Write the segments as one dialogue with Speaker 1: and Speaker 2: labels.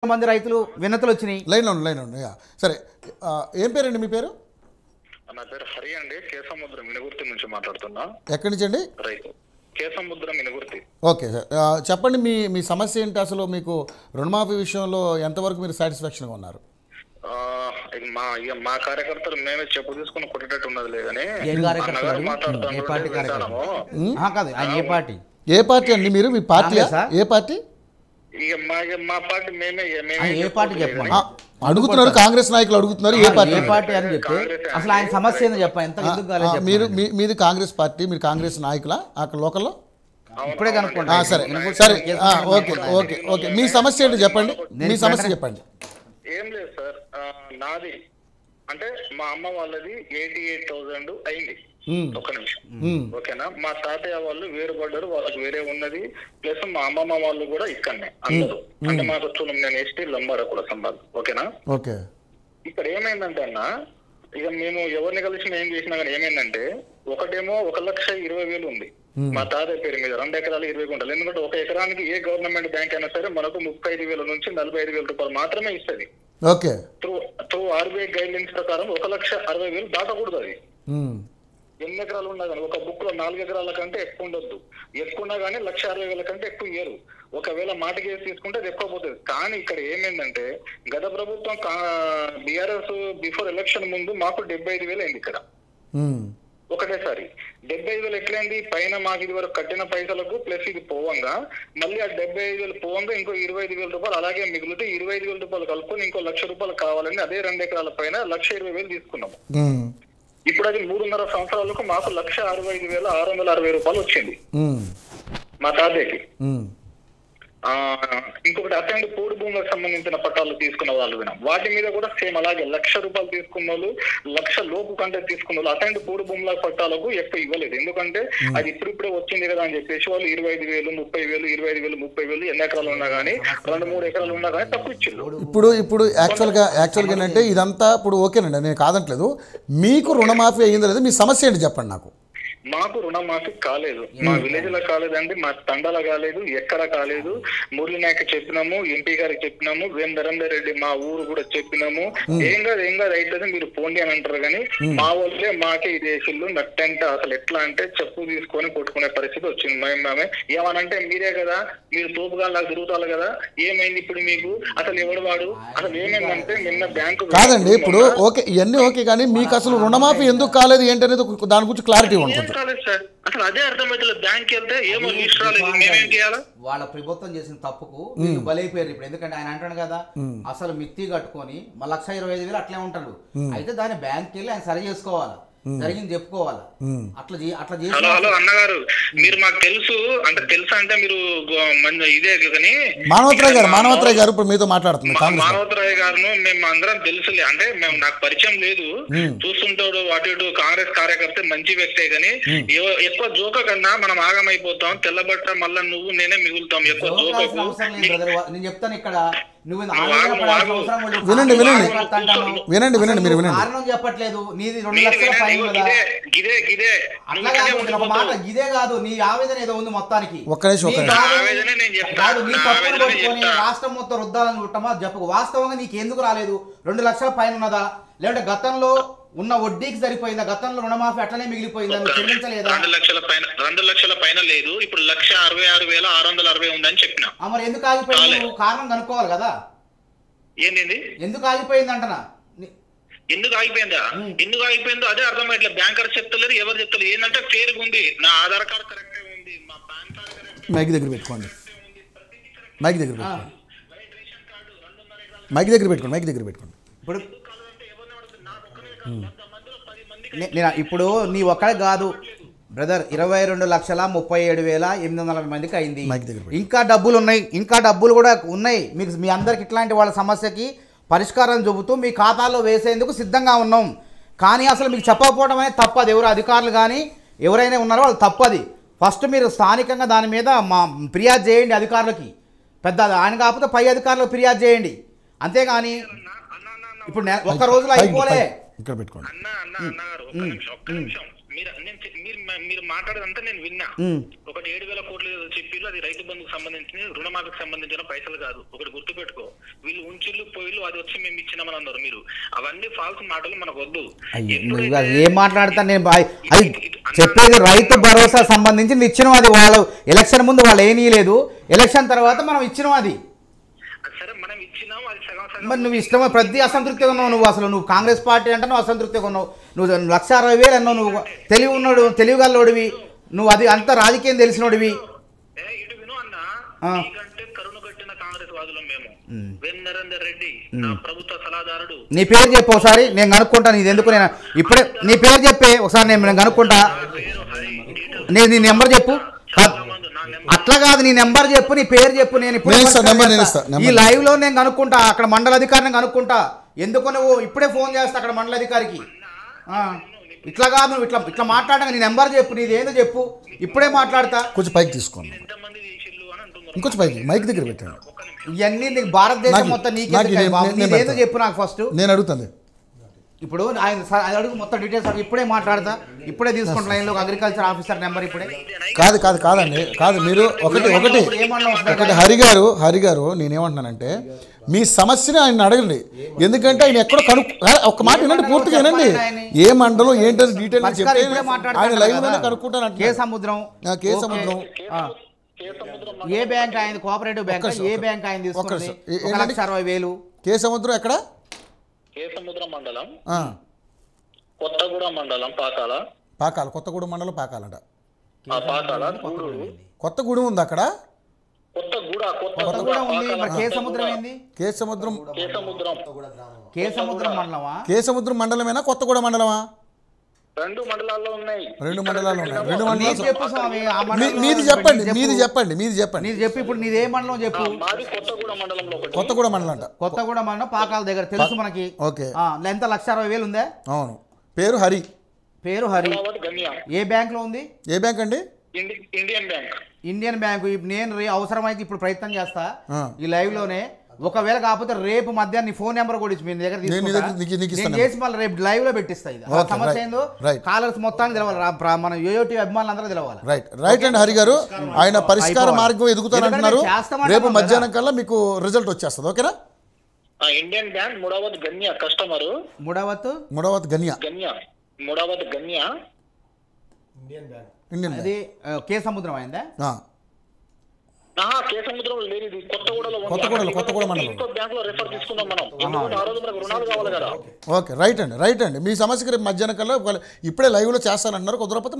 Speaker 1: మంది రైతులు వినతులు వచ్చినాయి.
Speaker 2: లైన్ సరే, ఏం పేరండి మీ పేరు?
Speaker 3: నా పేరు హరి అండి, కేసముద్రం మినుగుర్తి నుంచి మాట్లాడుతున్నా.
Speaker 2: ఎక్కడి నుంచి అండి?
Speaker 3: రైతు కేసముద్రం మినుగుర్తి.
Speaker 2: ఓకే సార్, చెప్పండి మీ సమస్య ఏంటి? అసలు మీకు రుణమాఫీ విషయంలో ఎంతవరకు మీరు సాటిస్ఫాక్షన్గా ఉన్నారు?
Speaker 3: మా కార్యకర్తలు మేమే చెప్పు తీసుకుని కొట్టేటట్టు ఉన్నది లేదని
Speaker 2: ఏ పార్టీ అండి మీరు? మీ పార్టీ ఏ పార్టీ?
Speaker 3: మా పార్టీ మేమే
Speaker 1: ఏ పార్టీ చెప్పండి.
Speaker 2: అడుగుతున్నారు, కాంగ్రెస్ నాయకులు అడుగుతున్నారు ఏ పార్టీ
Speaker 1: అని చెప్పి అసలు ఆయన సమస్య ఏందో చెప్పండి.
Speaker 2: మీది కాంగ్రెస్ పార్టీ, మీరు కాంగ్రెస్ నాయకులా అక్కడ లోకల్లో?
Speaker 1: ఇప్పుడే కనుక్కోండి.
Speaker 2: సరే సరే, ఓకే మీ సమస్య ఏంటి చెప్పండి, మీ సమస్య చెప్పండి.
Speaker 3: ఏం లేదు సార్, నాది అంటే మా అమ్మ వాళ్ళది 88,000 అయింది. ఒక నిమిషం, ఓకేనా? మా తాతయ్య వాళ్ళు వేరుపడ్డారు, వాళ్ళకి వేరే ఉన్నది. ప్లస్ మా అమ్మమ్మ వాళ్ళు కూడా ఇక్కడనే అందరూ. అంటే మాకు నేను ఎస్టీ లంబాడ కూడా సంబంధం, ఓకేనా?
Speaker 2: ఓకే.
Speaker 3: ఇక్కడ ఏమైందంటే అన్న, ఇక మేము ఎవరిని కలిసి ఏం చేసినా కానీ ఏమైందంటే, ఒకటేమో 1,20,000 ఉంది మా తాతయ్య పేరు మీద, 2 ఎకరాలు 20 గుంటలు. ఎందుకంటే 1 ఎకరానికి ఏ గవర్నమెంట్ బ్యాంక్ అయినా సరే మనకు 35,000 నుంచి 45,000 రూపాయలు మాత్రమే ఇస్తుంది.
Speaker 2: Okay.
Speaker 3: Through RBI guide lines ప్రకారం 1,60,000 దాటకూడదు. అది ఎన్ని ఎకరాలు ఉన్నా కానీ ఒక బుక్ లో 4 ఎకరాల కంటే ఎక్కువ ఉండొద్దు. ఎక్కువ ఉన్నా కానీ 1,60,000 కంటే ఎక్కువ ఇయ్యరు. ఒకవేళ మాటకి వేసి తీసుకుంటే అది ఎక్కువ పోతుంది. కానీ ఇక్కడ ఏమైందంటే, గత ప్రభుత్వం బీఆర్ఎస్ బిఫోర్ ఎలక్షన్ ముందు మాకు 75,000 అయింది ఇక్కడ ఒకటేసారి. 75,000 ఎట్లయింది? పైన మాకు ఇది వరకు కట్టిన పైసలకు ప్లస్ ఇది పోవంగా మళ్ళీ ఆ 75,000 పోవంగా ఇంకో 25,000 రూపాయలు అలాగే మిగిలితే 25,000 రూపాయలు కలుపుకొని ఇంకో 1,00,000 రూపాయలు కావాలని అదే 2 ఎకరాల పైన 1,20,000 తీసుకున్నాము. ఇప్పుడు అది 3.5 సంవత్సరాలకు మాకు 1,65,660 రూపాయలు వచ్చింది మా తాతయ్యకి. ఇంకొకటి అసైన్డ్ పోడు భూములకు సంబంధించిన పట్టాలు తీసుకున్న వాళ్ళు విన్నాం, వాటి మీద కూడా సేమ్ అలాగే 1,00,000 రూపాయలు తీసుకున్న వాళ్ళు, 1,00,000 లోపు కంటే తీసుకున్న వాళ్ళు అసైన్డ్ పోడు భూముల పట్టాలకు ఎక్కువ ఇవ్వలేదు. ఎందుకంటే అది ఇప్పుడిప్పుడే వచ్చింది కదా అని చెప్పేసి వాళ్ళు 25,000, 30,000, 25,000, 30,000 ఎన్ని ఎకరాలు ఉన్నా కానీ 2-3 ఎకరాలు ఉన్నా కానీ తక్కువ ఇచ్చింది.
Speaker 2: ఇప్పుడు యాక్చువల్గా ఏంటంటే ఇదంతా ఇప్పుడు ఓకేనండి, నేను కాదంటలేదు. మీకు రుణమాఫీ అయ్యిందో లేదో మీ సమస్య ఏంటి చెప్పండి నాకు.
Speaker 3: మాకు రుణమాఫీ కాలేదు, మా విలేజ్ లో కాలేదండి, మా తండాల కాలేదు, ఎక్కడ కాలేదు. మురళి నాయక్ చెప్పినాము, ఎంపీ గారికి చెప్పినాము, నరేందర్ రెడ్డి మా ఊరు కూడా చెప్పినాము. ఏం కాదు అయితే మీరు పోండి అని అంటారు. కానీ మా వాళ్ళే మాకే ఇది వేసిళ్ళు నట్టంటే అసలు ఎట్లా అంటే చెప్పు తీసుకొని కొట్టుకునే పరిస్థితి వచ్చింది. మేమే ఏమనంటే మీరే కదా, మీరు తోపుగా తిరుగుతారు కదా, ఏమైంది ఇప్పుడు మీకు? అసలు ఎవడు వాడు? అసలు ఏమైందంటే నిన్న బ్యాంకు
Speaker 2: కాదండి. ఇప్పుడు ఓకే, ఇవన్నీ ఓకే, కానీ మీకు అసలు రుణమాఫీ ఎందుకు కాలేదు ఏంటనేది దాని గురించి క్లారిటీ ఉంటుంది.
Speaker 3: అసలు అదే అర్థమైతే బ్యాంక్ వెళ్తే ఏమో
Speaker 1: వాళ్ళ ప్రభుత్వం చేసిన తప్పుకు వీళ్ళు బలైపోయారు ఇప్పుడు. ఎందుకంటే ఆయన అంటాడు కదా, అసలు మిత్తి కట్టుకొని 1,25,000 అట్లే ఉంటాడు. అయితే దాన్ని బ్యాంక్ వెళ్ళి ఆయన సరి చేసుకోవాలి, జరిగింది చెప్పుకోవాలి. అట్లా చేసి
Speaker 3: హలో అన్నగారు, మీరు మాకు తెలుసు అంటే మీరు ఇదే కానీ
Speaker 2: మానవతరాయ్ గారు ఇప్పుడు మీతో మాట్లాడుతున్నారు.
Speaker 3: మానవతరాయ్ గారును మేము అందరం తెలుసులే, అంటే మేము నాకు పరిచయం లేదు, చూస్తుంటాడు అటు ఇటు కాంగ్రెస్ కార్యకర్త మంచి వ్యక్తే. కానీ ఎక్కువ జోక కన్నా మనం ఆగమైపోతాం, తెల్లబట్ట మళ్ళా నువ్వు నేనే మిగులుతాం. ఎక్కువ జోకకు
Speaker 1: నేను చెప్తాను ఇక్కడ, నువ్వు
Speaker 2: వినండి మీరు వినండి.
Speaker 1: కారణం చెప్పట్లేదు, నీది 2,00,000 పైన గిదే కాదు, నీ ఆవేదన ఏదో ఉంది మొత్తానికి. నీ తప్పును పట్టుకొని రాష్ట్రం మొత్తం రుద్దాలని కుట్టమా చెప్పు. వాస్తవంగా నీకు ఎందుకు రాలేదు? 2,00,000 పైన ఉన్నదా, లేదంటే గతంలో ఉన్న వడ్డీకి సరిపోయిందా? గతంలో రుణమాఫీ అట్లనే మిగిలిపోయిందా? నువ్వు చెల్లించలేదా?
Speaker 3: 2,00,000 పైన లేదు, ఇప్పుడు 1,66,660 ఉందని చెప్పిన.
Speaker 1: మరి ఎందుకు ఆగిపోయింది? నువ్వు కారణం కనుక్కోవాలి కదా.
Speaker 3: ఏంటి
Speaker 1: ఎందుకు ఆగిపోయింది అంటనా?
Speaker 3: ఎందుకు ఆగిపోయిందో అదే అర్థమైట్లేదు. బ్యాంకర్ చెప్తలేరు, ఎవరు చెప్తలేరు. ఏంటంటే ఫేర్ ఉంది, నా ఆధార్ కార్డు కరెక్టే ఉంది, మా పాన్ కార్డు కరెక్టే,
Speaker 2: మైక్ దగ్గర పెట్టుకోండి, మైక్ దగ్గర పెట్టుకోండి.
Speaker 1: ఇప్పుడు నీ ఒక్కడే కాదు బ్రదర్, 22,37,840 మందికి అయింది. ఇంకా డబ్బులు ఉన్నాయి, ఇంకా డబ్బులు కూడా ఉన్నాయి. మీకు మీ అందరికి ఇట్లాంటి వాళ్ళ సమస్యకి పరిష్కారం చెబుతూ మీ ఖాతాలో వేసేందుకు సిద్ధంగా ఉన్నాం. కానీ అసలు మీకు చెప్పకపోవడం అనేది తప్పది. ఎవరు అధికారులు కానీ ఎవరైనా ఉన్నారో వాళ్ళు తప్పది. ఫస్ట్ మీరు స్థానికంగా దాని మీద ఫిర్యాదు చేయండి అధికారులకి. పెద్ద ఆయన కాకపోతే పై అధికారులకు ఫిర్యాదు చేయండి. అంతేగాని ఇప్పుడు ఒక్క రోజులో అయిపోలే.
Speaker 2: ఇక్కడ పెట్టుకోండి.
Speaker 3: మీరు మాట్లాడేదంతా నేను విన్నా. ఒకటి 7,000 కోట్లు చెప్పిళ్ళు, అది రైతు బంధుకు సంబంధించిన రుణమాఫీకి సంబంధించిన పైసలు కాదు. ఒకటి గుర్తుపెట్టుకో, వీళ్ళు ఉంచిళ్ళు పోయిళ్ళు అది వచ్చి మేము ఇచ్చినామని అన్నారు. మీరు అవన్నీ ఫాల్స్ మాటలు మనకు వద్దు.
Speaker 1: ఏం మాట్లాడతా నేను అది చెప్పేది రైతు భరోసా సంబంధించి ఇచ్చినాం. అది వాళ్ళు ఎలక్షన్ ముందు వాళ్ళు ఏమీ లేదు, ఎలక్షన్ తర్వాత మనం ఇచ్చినాం. అది
Speaker 3: సరే మనం ఇచ్చినాం, అది సగం సగం.
Speaker 1: మరి నువ్వు ఇష్టమో ప్రతి అసంతృప్తిగా ఉన్నావు. నువ్వు అసలు నువ్వు కాంగ్రెస్ పార్టీ అంటే నువ్వు అసంతృప్తిగా ఉన్నావు. నువ్వు 1,60,000 అన్నావు. నువ్వు తెలివి ఉన్నాడు, తెలివిగల్లోడివి నువ్వు. అది అంత రాజకీయం తెలిసినోడివి.
Speaker 3: ఇటు విను అన్న, నీకంటే కరుణ కట్టిన కాంగ్రెస్ వాదులం మేము. నరేందర్ రెడ్డి నా ప్రభుత్వ సలహాదారుడు.
Speaker 1: నీ పేరు చెప్పు ఒకసారి, నేను కనుక్కుంటా. నీది ఎందుకు నేను ఇప్పుడే నీ పేరు చెప్పే ఒకసారి, నేను కనుక్కుంటా. నేను నీ నెంబర్ చెప్పు. అట్లా కాదు, నీ నెంబర్ చెప్పు, నీ పేరు చెప్పు. నేను ఇప్పుడు ఈ లైవ్ లో నేను కనుక్కుంటా, అక్కడ మండల అధికారిని కనుక్కుంటా. ఎందుకు నువ్వు ఇప్పుడే ఫోన్ చేస్తా అక్కడ మండల అధికారికి. ఇట్లా కాదు, నువ్వు ఇట్లా మాట్లాడగా నీ నెంబర్ చెప్పు, నీదేందో చెప్పు. ఇప్పుడే మాట్లాడతా.
Speaker 2: కొంచెం పైకి తీసుకోండి, ఇంకొంచెం పైకి మైక్ దగ్గర పెట్టండి.
Speaker 1: ఇవన్నీ నీకు భారతదేశం మొత్తం నీకేదో చెప్పు నాకు ఫస్ట్.
Speaker 2: నేను అడుగుతాను
Speaker 1: ఇప్పుడు ఆయన అడుగు మొత్తం డీటెయిల్స్ అడుగు. ఇప్పుడే మాట్లాడతా, ఇప్పుడే తీసుకుంటా లైన్లో అగ్రికల్చర్ ఆఫీసర్ నెంబర్ ఇప్పుడే.
Speaker 2: కాదండి కాదు, మీరు ఒకటి హరి గారు నేనేమంటున్నానంటే మీ సమస్యని ఆయన అడగండి. ఎందుకంటే ఆయన ఎక్కడో ఒక మాట వినండి, పూర్తిగా వినండి. ఏ మండలం ఏంటని డీటెయిల్ చెప్తే ఆయన లైవ్ లోనే కనుక్కుంటాను.
Speaker 1: కే సముద్రం ఏ బ్యాంక్ ఆయన? Cooperative bank. ఏ బ్యాంక్ ఆయన తీసుకుంది? 1,60,000.
Speaker 2: కే సముద్రం ఎక్కడ?
Speaker 3: కే సముద్రం మండలం, కొత్తగూడెం మండలం, పాకాల.
Speaker 2: కొత్తగూడెం మండలం పాకాలంట.
Speaker 3: కొత్తగూడెం
Speaker 2: ఉంది అక్కడ.
Speaker 1: కొత్తగూడెం ఉంది. మరి కే సముద్రం ఏంది?
Speaker 2: కే సముద్రం
Speaker 1: మండలమా?
Speaker 2: కే సముద్రం మండలమేనా కొత్తగూడెం మండలమా?
Speaker 3: రెండు మండలాల్లో ఉన్నాయి.
Speaker 2: మీది చెప్పండి.
Speaker 1: నీది చెప్పి ఇప్పుడు నీది ఏ మండలం చెప్పు.
Speaker 2: కొత్తగూడెం మండలం అంట.
Speaker 1: కొత్తగూడెం మండలం పాకాల దగ్గర తెలుసు మనకి.
Speaker 2: ఓకే.
Speaker 1: ఎంత 1,60,000 ఉందా?
Speaker 2: అవును. పేరు హరి.
Speaker 1: ఏ బ్యాంక్ లో ఉంది?
Speaker 2: ఏ బ్యాంక్ అండి?
Speaker 3: Indian bank.
Speaker 1: నేను అవసరమైతే ఇప్పుడు ప్రయత్నం చేస్తా ఈ లైవ్ లోనే. ఒకవేళ కాకపోతే రేపు మధ్యాహ్నం నీ ఫోన్ నెంబర్ కూడా మీ దగ్గర చేసి మళ్ళీ రేపు లైవ్ లో పెట్టిస్తా. ఇది సమస్య ఏందో కాలర్స్ మొత్తాన్ని తెలవాలి, మన యోయోటి అభిమానులందరూ తెలవాలి.
Speaker 2: రైట్ అండి హరి గారు, ఆయన పరిష్కార మార్గం ఎదుగుతారంటున్నారు. రేపు మధ్యాహ్నం కల్లా మీకు రిజల్ట్ వచ్చేస్తుంది. ఓకేనా?
Speaker 3: Indian bank Mudavath Ganya customer.
Speaker 2: Mudavath Ganya
Speaker 1: Indian అది కే సముద్రం అయిందా?
Speaker 2: ఓకే. రైట్ అండి. మీ సమస్యకి రేపు మధ్యాహ్నం కల్లా ఇప్పుడే లైవ్ లో చేస్తానంటున్నారు. కుదరకపోతే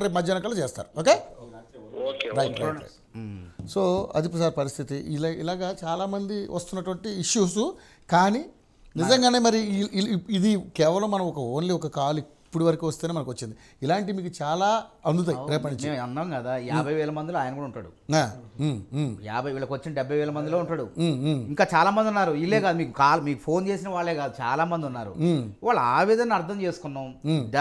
Speaker 2: రేపు మధ్యాహ్నం కల్లా చేస్తారు. ఓకే. రైట్. సో అది సార్ పరిస్థితి. ఇలాగా చాలామంది వస్తున్నటువంటి ఇష్యూస్. కానీ నిజంగానే మరి ఇది కేవలం మనం ఓన్లీ ఒక కాల్ ఇప్పుడు వరకు వస్తేనే మనకు వచ్చింది. ఇలాంటి మీకు చాలా అందుతాయి రేపటి నుంచి.
Speaker 1: అన్నాం కదా 50,000 మందిలో ఆయన కూడా ఉంటాడు. 50,000 వచ్చిన 70,000 మందిలో ఉంటాడు. ఇంకా చాలా మంది ఉన్నారు. ఇల్లే కాదు, మీకు ఫోన్ చేసిన వాళ్ళే కాదు, చాలా మంది ఉన్నారు. వాళ్ళు ఆవేదన అర్థం చేసుకున్నాం.